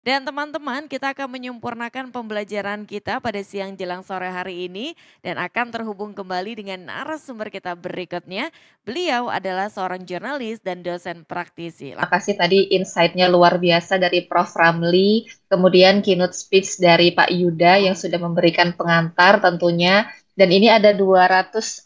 Dan teman-teman, kita akan menyempurnakan pembelajaran kita pada siang jelang sore hari ini dan akan terhubung kembali dengan narasumber kita berikutnya. Beliau adalah seorang jurnalis dan dosen praktisi. Makasih tadi insight-nya luar biasa dari Prof. Ramli, kemudian keynote speech dari Pak Yuda yang sudah memberikan pengantar tentunya. Dan ini ada 242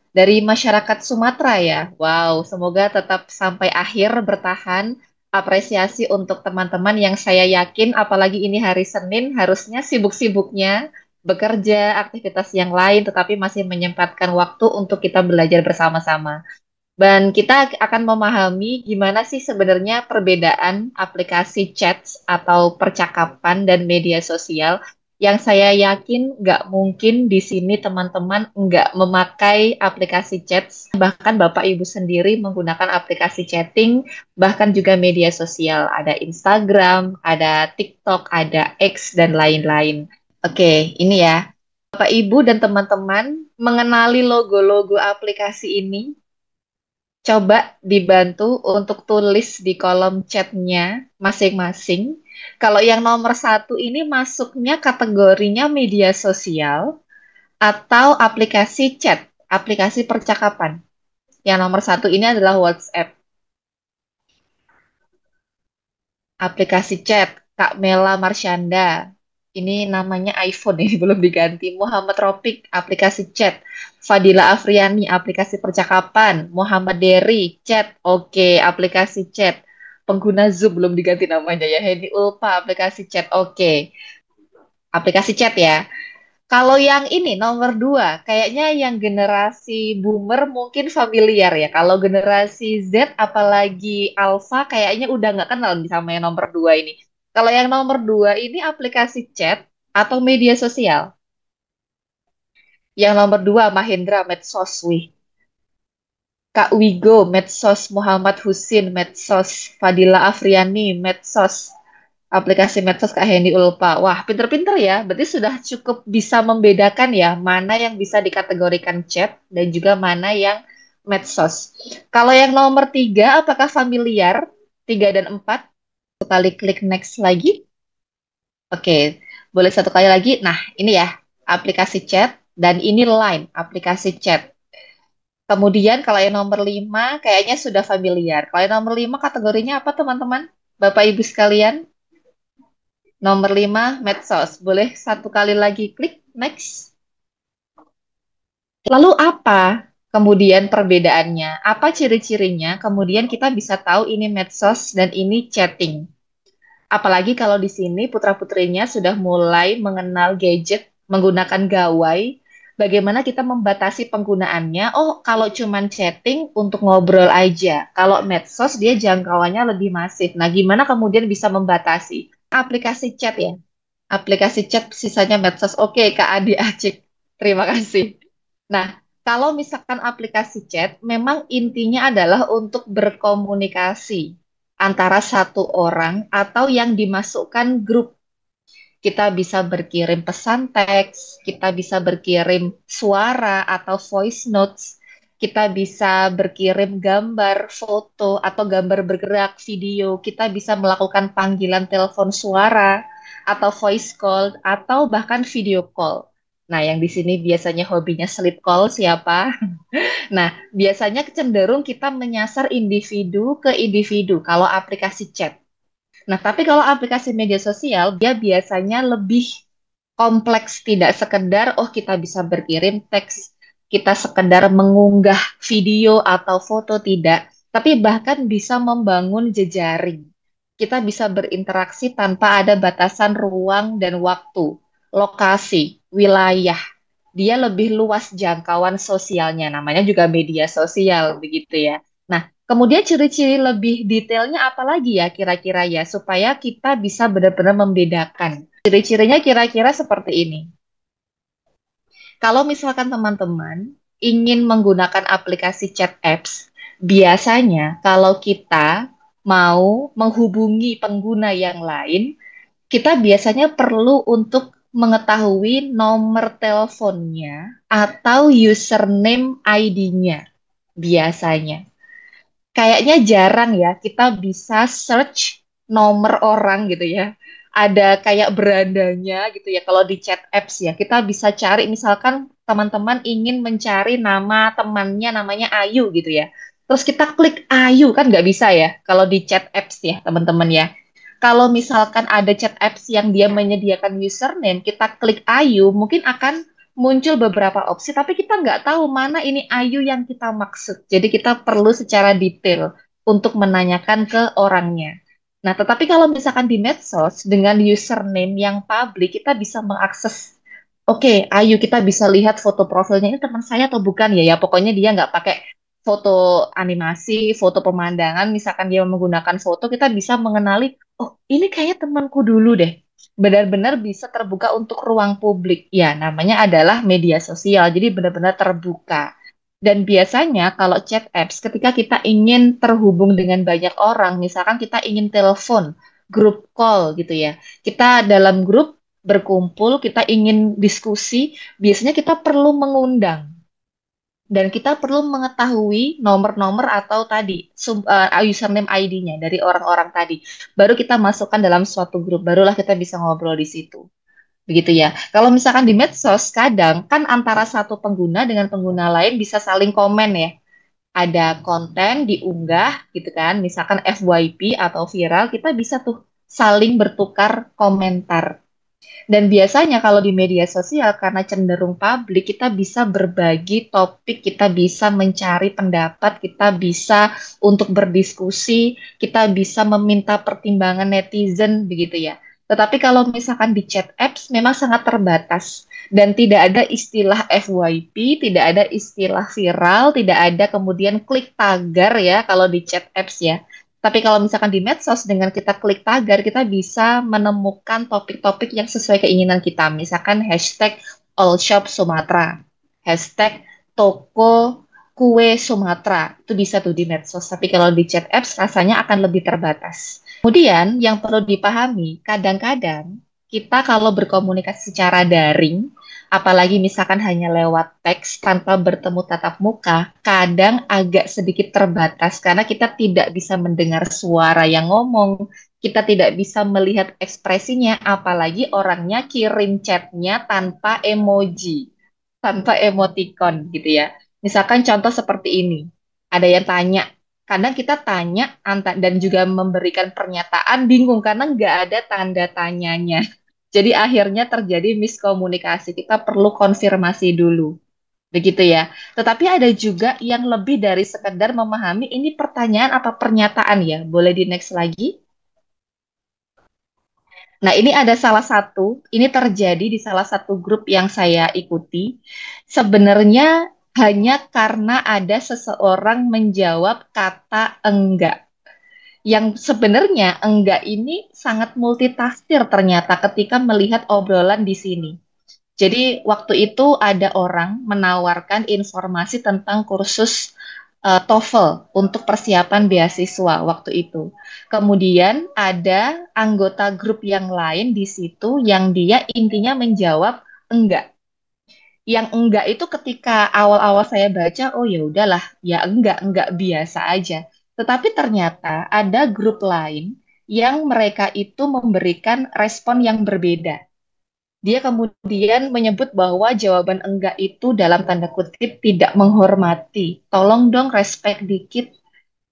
dari masyarakat Sumatera ya. Wow, semoga tetap sampai akhir bertahan. Apresiasi untuk teman-teman yang saya yakin, apalagi ini hari Senin, harusnya sibuk-sibuknya bekerja, aktivitas yang lain, tetapi masih menyempatkan waktu untuk kita belajar bersama-sama. Dan kita akan memahami gimana sih sebenarnya perbedaan aplikasi chat atau percakapan dan media sosial yang saya yakin nggak mungkin di sini teman-teman nggak memakai aplikasi chat, bahkan Bapak Ibu sendiri menggunakan aplikasi chatting, bahkan juga media sosial, ada Instagram, ada TikTok, ada X, dan lain-lain. Oke, ini ya. Bapak Ibu dan teman-teman mengenali logo-logo aplikasi ini. Coba dibantu untuk tulis di kolom chatnya masing-masing. Kalau yang nomor satu ini masuknya kategorinya media sosial atau aplikasi chat, aplikasi percakapan. Yang nomor satu ini adalah WhatsApp, aplikasi chat. Kak Mela Marsyanda, ini namanya iPhone ini belum diganti. Muhammad Ropik, aplikasi chat. Fadila Afriani, aplikasi percakapan. Muhammad Dery, chat. Oke, aplikasi chat. Pengguna Zoom belum diganti namanya ya. Hedi Ulpa, aplikasi chat. Oke, aplikasi chat ya. Kalau yang ini nomor dua, kayaknya yang generasi boomer mungkin familiar ya. Kalau generasi Z, apalagi Alpha, kayaknya udah nggak kenal nih sama yang nomor dua ini. Kalau yang nomor dua ini aplikasi chat atau media sosial. Yang nomor dua Mahendra Medsos, wih. Kak Wigo, Medsos. Muhammad Husin, Medsos. Fadila Afriani, Medsos. Aplikasi medsos Kak Hendy Ulpa. Wah, pinter-pinter ya. Berarti sudah cukup bisa membedakan ya mana yang bisa dikategorikan chat dan juga mana yang medsos. Kalau yang nomor tiga, apakah familiar? Tiga dan empat. Satu kali klik next lagi. Oke, boleh satu kali lagi. Nah, ini ya, aplikasi chat dan ini Line, aplikasi chat. Kemudian kalau yang nomor lima, kayaknya sudah familiar. Kalau yang nomor lima kategorinya apa teman-teman? Bapak Ibu sekalian? Nomor 5 medsos. Boleh satu kali lagi klik next. Lalu apa kemudian perbedaannya? Apa ciri-cirinya? Kemudian kita bisa tahu ini medsos dan ini chatting. Apalagi kalau di sini putra-putrinya sudah mulai mengenal gadget, menggunakan gawai. Bagaimana kita membatasi penggunaannya? Oh, kalau cuman chatting untuk ngobrol aja. Kalau medsos dia jangkauannya lebih masif. Nah, gimana kemudian bisa membatasi? Aplikasi chat ya. Aplikasi chat sisanya medsos. Oke, Kak Adi Acik. Terima kasih. Nah, kalau misalkan aplikasi chat, memang intinya adalah untuk berkomunikasi antara satu orang atau yang dimasukkan grup. Kita bisa berkirim pesan teks, kita bisa berkirim suara atau voice notes, kita bisa berkirim gambar, foto, atau gambar bergerak, video, kita bisa melakukan panggilan telepon suara, atau voice call, atau bahkan video call. Nah, yang di sini biasanya hobinya sleep call siapa? Nah, biasanya cenderung kita menyasar individu ke individu kalau aplikasi chat. Nah, tapi kalau aplikasi media sosial, dia biasanya lebih kompleks, tidak sekedar, oh kita bisa berkirim teks, kita sekedar mengunggah video atau foto, tidak. Tapi bahkan bisa membangun jejaring. Kita bisa berinteraksi tanpa ada batasan ruang dan waktu, lokasi, wilayah. Dia lebih luas jangkauan sosialnya, namanya juga media sosial, begitu ya. Nah, kemudian ciri-ciri lebih detailnya apa lagi ya kira-kira ya, supaya kita bisa benar-benar membedakan. Ciri-cirinya kira-kira seperti ini. Kalau misalkan teman-teman ingin menggunakan aplikasi chat apps, biasanya kalau kita mau menghubungi pengguna yang lain, kita biasanya perlu untuk mengetahui nomor teleponnya atau username ID-nya biasanya. Kayaknya jarang ya kita bisa search nomor orang gitu ya. Ada kayak berandanya gitu ya. Kalau di chat apps ya, kita bisa cari misalkan teman-teman ingin mencari nama temannya namanya Ayu gitu ya. Terus kita klik Ayu kan nggak bisa ya kalau di chat apps ya teman-teman ya. Kalau misalkan ada chat apps yang dia menyediakan username, kita klik Ayu, mungkin akan muncul beberapa opsi, tapi kita nggak tahu mana ini Ayu yang kita maksud. Jadi kita perlu secara detail untuk menanyakan ke orangnya. Nah, tetapi kalau misalkan di medsos dengan username yang publik, kita bisa mengakses. Oke, Ayu, kita bisa lihat foto profilnya ini teman saya atau bukan ya? Ya, pokoknya dia nggak pakai foto animasi, foto pemandangan. Misalkan dia menggunakan foto, kita bisa mengenali, oh, ini kayaknya temanku dulu deh. Benar-benar bisa terbuka untuk ruang publik. Ya, namanya adalah media sosial, jadi benar-benar terbuka. Dan biasanya kalau chat apps, ketika kita ingin terhubung dengan banyak orang, misalkan kita ingin telepon, grup call gitu ya. Kita dalam grup berkumpul, kita ingin diskusi, biasanya kita perlu mengundang. Dan kita perlu mengetahui nomor-nomor atau tadi username ID-nya dari orang-orang tadi. Baru kita masukkan dalam suatu grup, barulah kita bisa ngobrol di situ. Begitu ya. Kalau misalkan di medsos, kadang kan antara satu pengguna dengan pengguna lain bisa saling komen ya. Ada konten diunggah gitu kan, misalkan FYP atau viral, kita bisa tuh saling bertukar komentar. Dan biasanya kalau di media sosial karena cenderung publik, kita bisa berbagi topik, kita bisa mencari pendapat, kita bisa untuk berdiskusi, kita bisa meminta pertimbangan netizen begitu ya. Tetapi kalau misalkan di chat apps memang sangat terbatas dan tidak ada istilah FYP, tidak ada istilah viral, tidak ada kemudian klik tagar ya kalau di chat apps ya. Tapi kalau misalkan di medsos dengan kita klik tagar, kita bisa menemukan topik-topik yang sesuai keinginan kita. Misalkan hashtag all shop Sumatera, hashtag toko kue Sumatera. Itu bisa tuh di medsos. Tapi kalau di chat apps rasanya akan lebih terbatas. Kemudian yang perlu dipahami, kadang-kadang kita kalau berkomunikasi secara daring, apalagi misalkan hanya lewat teks tanpa bertemu tatap muka, kadang agak sedikit terbatas karena kita tidak bisa mendengar suara yang ngomong, kita tidak bisa melihat ekspresinya, apalagi orangnya kirim chatnya tanpa emoji, tanpa emoticon gitu ya. Misalkan contoh seperti ini, ada yang tanya, kadang kita tanya dan juga memberikan pernyataan bingung karena nggak ada tanda tanyanya. Jadi akhirnya terjadi miskomunikasi. Kita perlu konfirmasi dulu. Begitu ya. Tetapi ada juga yang lebih dari sekedar memahami ini pertanyaan apa pernyataan ya. Boleh di next lagi? Nah, ini ada salah satu, ini terjadi di salah satu grup yang saya ikuti. Sebenarnya hanya karena ada seseorang menjawab kata enggak. Yang sebenarnya enggak ini sangat multitafsir ternyata ketika melihat obrolan di sini. Jadi waktu itu ada orang menawarkan informasi tentang kursus TOEFL untuk persiapan beasiswa waktu itu. Kemudian ada anggota grup yang lain di situ yang dia intinya menjawab enggak. Yang enggak itu ketika awal-awal saya baca, oh ya udahlah, ya enggak biasa aja. Tetapi ternyata ada grup lain yang mereka itu memberikan respon yang berbeda. Dia kemudian menyebut bahwa jawaban enggak itu dalam tanda kutip tidak menghormati. Tolong dong respect dikit.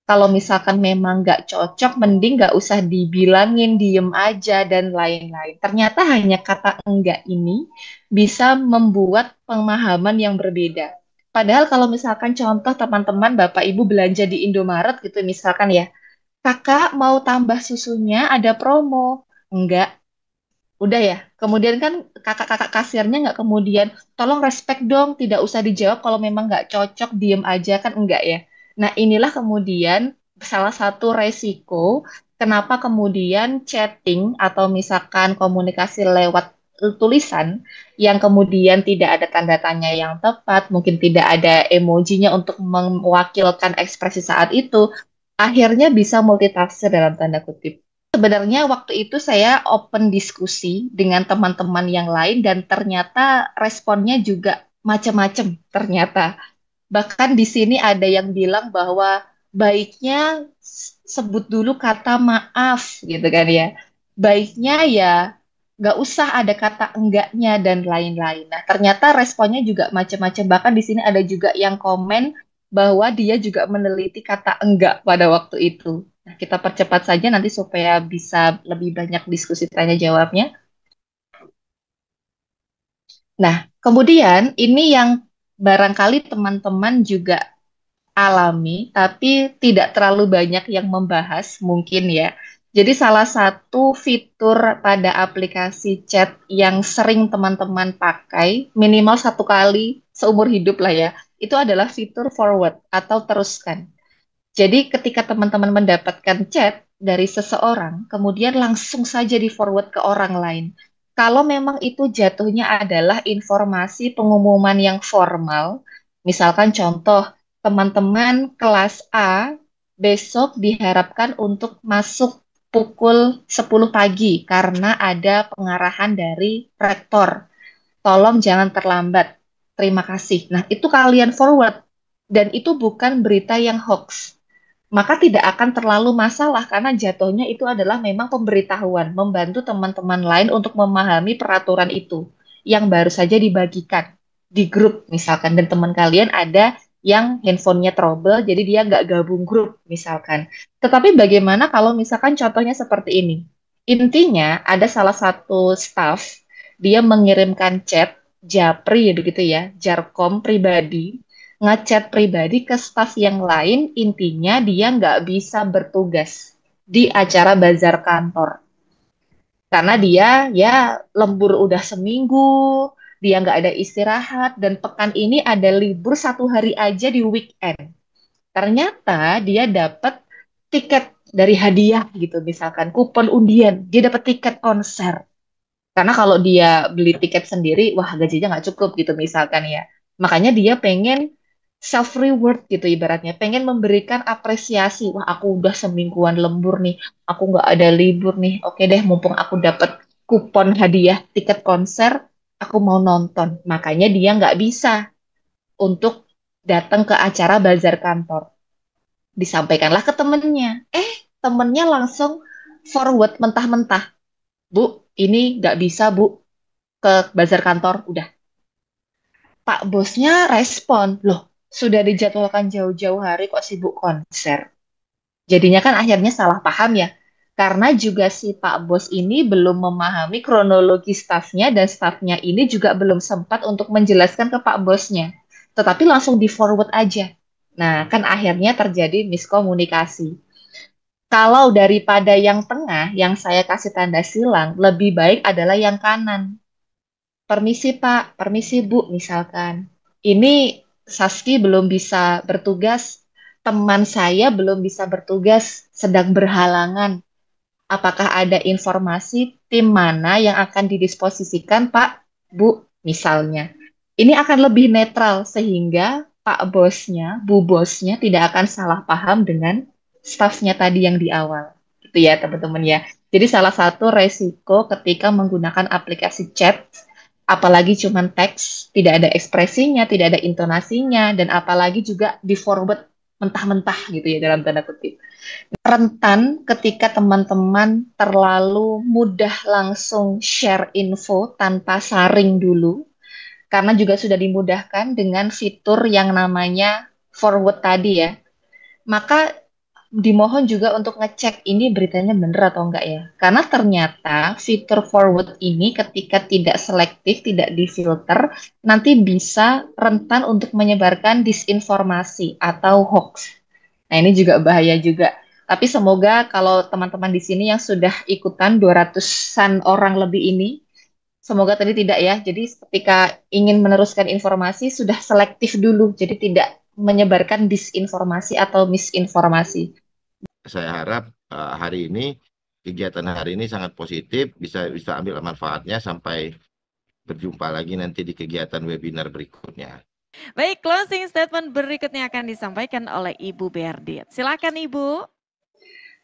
Kalau misalkan memang nggak cocok, mending nggak usah dibilangin, diem aja, dan lain-lain. Ternyata hanya kata enggak ini bisa membuat pemahaman yang berbeda. Padahal kalau misalkan contoh teman-teman, Bapak Ibu belanja di Indomaret gitu misalkan ya, kakak mau tambah susunya ada promo. Enggak, udah ya. Kemudian kan kakak-kakak kasirnya nggak kemudian, tolong respect dong, tidak usah dijawab kalau memang nggak cocok, diem aja kan enggak ya. Nah inilah kemudian salah satu resiko kenapa kemudian chatting atau misalkan komunikasi lewat tulisan yang kemudian tidak ada tanda tanya yang tepat, mungkin tidak ada emojinya untuk mewakilkan ekspresi saat itu, akhirnya bisa multitafsir dalam tanda kutip. Sebenarnya waktu itu saya open diskusi dengan teman-teman yang lain dan ternyata responnya juga macam-macam ternyata. Bahkan di sini ada yang bilang bahwa baiknya sebut dulu kata maaf gitu kan ya. Baiknya ya nggak usah ada kata enggaknya dan lain-lain. Nah, ternyata responnya juga macam-macam. Bahkan di sini ada juga yang komen bahwa dia juga meneliti kata enggak pada waktu itu. Nah, kita percepat saja nanti supaya bisa lebih banyak diskusi tanya jawabnya. Nah, kemudian ini yang barangkali teman-teman juga alami, tapi tidak terlalu banyak yang membahas mungkin ya. Jadi salah satu fitur pada aplikasi chat yang sering teman-teman pakai, minimal satu kali seumur hidup lah ya, itu adalah fitur forward atau teruskan. Jadi ketika teman-teman mendapatkan chat dari seseorang, kemudian langsung saja di forward ke orang lain. Kalau memang itu jatuhnya adalah informasi pengumuman yang formal, misalkan contoh, teman-teman kelas A besok diharapkan untuk masuk pukul 10 pagi karena ada pengarahan dari rektor. Tolong jangan terlambat. Terima kasih. Nah, itu kalian forward. Dan itu bukan berita yang hoax, maka tidak akan terlalu masalah karena jatuhnya itu adalah memang pemberitahuan, membantu teman-teman lain untuk memahami peraturan itu yang baru saja dibagikan di grup misalkan, dan teman kalian ada yang handphonenya trouble jadi dia nggak gabung grup misalkan. Tetapi bagaimana kalau misalkan contohnya seperti ini? Intinya ada salah satu staff dia mengirimkan chat japri begitu ya, jarkom pribadi, ngechat pribadi ke staf yang lain, intinya dia nggak bisa bertugas di acara bazar kantor. Karena dia ya lembur udah seminggu, dia nggak ada istirahat, dan pekan ini ada libur satu hari aja di weekend. Ternyata dia dapat tiket dari hadiah gitu, misalkan kupon undian, dia dapat tiket konser. Karena kalau dia beli tiket sendiri, wah gajinya nggak cukup gitu misalkan ya. Makanya dia pengen self reward gitu ibaratnya, pengen memberikan apresiasi. Wah aku udah semingguan lembur nih, aku nggak ada libur nih. Oke deh, mumpung aku dapat kupon hadiah tiket konser, aku mau nonton. Makanya dia nggak bisa untuk datang ke acara bazar kantor. Disampaikanlah ke temennya. Temennya langsung forward mentah-mentah. Bu, ini nggak bisa Bu ke bazar kantor. Udah, Pak bosnya respon, loh sudah dijadwalkan jauh-jauh hari kok sibuk konser. Jadinya kan akhirnya salah paham ya. Karena juga si Pak Bos ini belum memahami kronologi stafnya dan stafnya ini juga belum sempat untuk menjelaskan ke Pak Bosnya. Tetapi langsung di forward aja. Nah, kan akhirnya terjadi miskomunikasi. Kalau daripada yang tengah, yang saya kasih tanda silang, lebih baik adalah yang kanan. Permisi Pak, permisi Bu, misalkan. Ini Saski belum bisa bertugas, teman saya belum bisa bertugas, sedang berhalangan. Apakah ada informasi tim mana yang akan didisposisikan Pak, Bu, misalnya. Ini akan lebih netral sehingga Pak bosnya, Bu bosnya tidak akan salah paham dengan stafnya tadi yang di awal. Gitu ya teman-teman ya. Jadi salah satu resiko ketika menggunakan aplikasi chat, apalagi cuman teks, tidak ada ekspresinya, tidak ada intonasinya, dan apalagi juga di forward mentah-mentah gitu ya dalam tanda kutip. Rentan ketika teman-teman terlalu mudah langsung share info tanpa saring dulu, karena juga sudah dimudahkan dengan fitur yang namanya forward tadi ya. Maka dimohon juga untuk ngecek ini beritanya benar atau enggak ya. Karena ternyata fitur forward ini ketika tidak selektif, tidak difilter, nanti bisa rentan untuk menyebarkan disinformasi atau hoax. Nah, ini juga bahaya juga. Tapi semoga kalau teman-teman di sini yang sudah ikutan 200-an orang lebih ini, semoga tadi tidak ya. Jadi ketika ingin meneruskan informasi sudah selektif dulu. Jadi tidak menyebarkan disinformasi atau misinformasi. Saya harap kegiatan hari ini sangat positif, bisa bisa ambil manfaatnya sampai berjumpa lagi nanti di kegiatan webinar berikutnya. Baik, closing statement berikutnya akan disampaikan oleh Ibu Berdit. Silakan Ibu.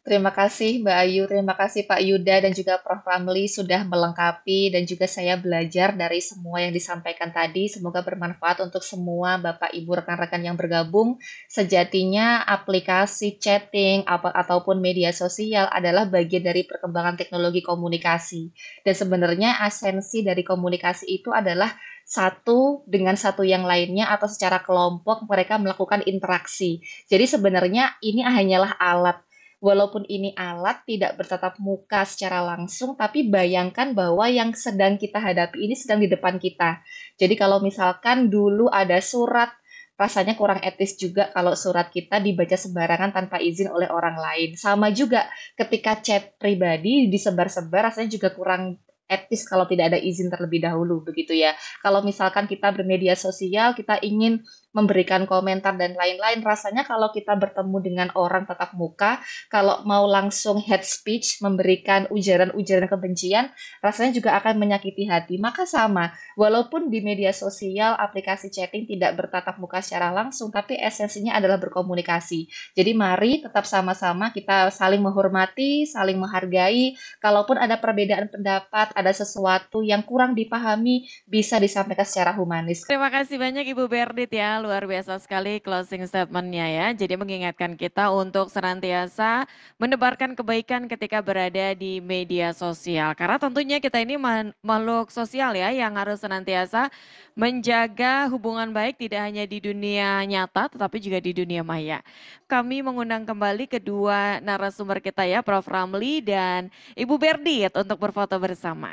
Terima kasih Mbak Ayu, terima kasih Pak Yuda dan juga Prof. Ramli sudah melengkapi dan juga saya belajar dari semua yang disampaikan tadi. Semoga bermanfaat untuk semua Bapak Ibu rekan-rekan yang bergabung. Sejatinya aplikasi chatting ataupun media sosial adalah bagian dari perkembangan teknologi komunikasi. Dan sebenarnya esensi dari komunikasi itu adalah satu dengan satu yang lainnya atau secara kelompok mereka melakukan interaksi. Jadi sebenarnya ini hanyalah alat. Walaupun ini alat tidak bertatap muka secara langsung, tapi bayangkan bahwa yang sedang kita hadapi ini sedang di depan kita. Jadi kalau misalkan dulu ada surat, rasanya kurang etis juga kalau surat kita dibaca sembarangan tanpa izin oleh orang lain. Sama juga ketika chat pribadi disebar-sebar, rasanya juga kurang etis kalau tidak ada izin terlebih dahulu, begitu ya. Kalau misalkan kita bermedia sosial, kita ingin memberikan komentar dan lain-lain, rasanya kalau kita bertemu dengan orang tatap muka, kalau mau langsung head speech, memberikan ujaran-ujaran kebencian, rasanya juga akan menyakiti hati. Maka sama, walaupun di media sosial, aplikasi chatting tidak bertatap muka secara langsung, tapi esensinya adalah berkomunikasi. Jadi mari tetap sama-sama kita saling menghormati, saling menghargai. Kalaupun ada perbedaan pendapat, ada sesuatu yang kurang dipahami, bisa disampaikan secara humanis. Terima kasih banyak Ibu Berdit ya, luar biasa sekali closing statement-nya ya. Jadi mengingatkan kita untuk senantiasa menebarkan kebaikan ketika berada di media sosial. Karena tentunya kita ini makhluk sosial ya yang harus senantiasa menjaga hubungan baik tidak hanya di dunia nyata tetapi juga di dunia maya. Kami mengundang kembali kedua narasumber kita ya, Prof. Ramli dan Ibu Berdit untuk berfoto bersama.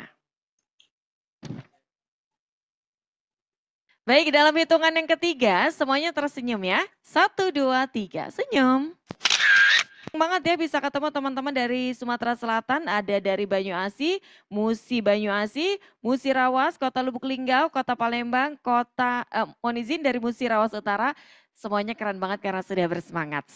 Baik, dalam hitungan yang ketiga, semuanya tersenyum ya. 1, 2, 3, senyum. Banget ya bisa ketemu teman-teman dari Sumatera Selatan, ada dari Banyuasi, Musi Banyuasi, Musi Rawas, Kota Lubuk Linggau, Kota Palembang, mohon izin dari Musi Rawas Utara. Semuanya keren banget karena sudah bersemangat.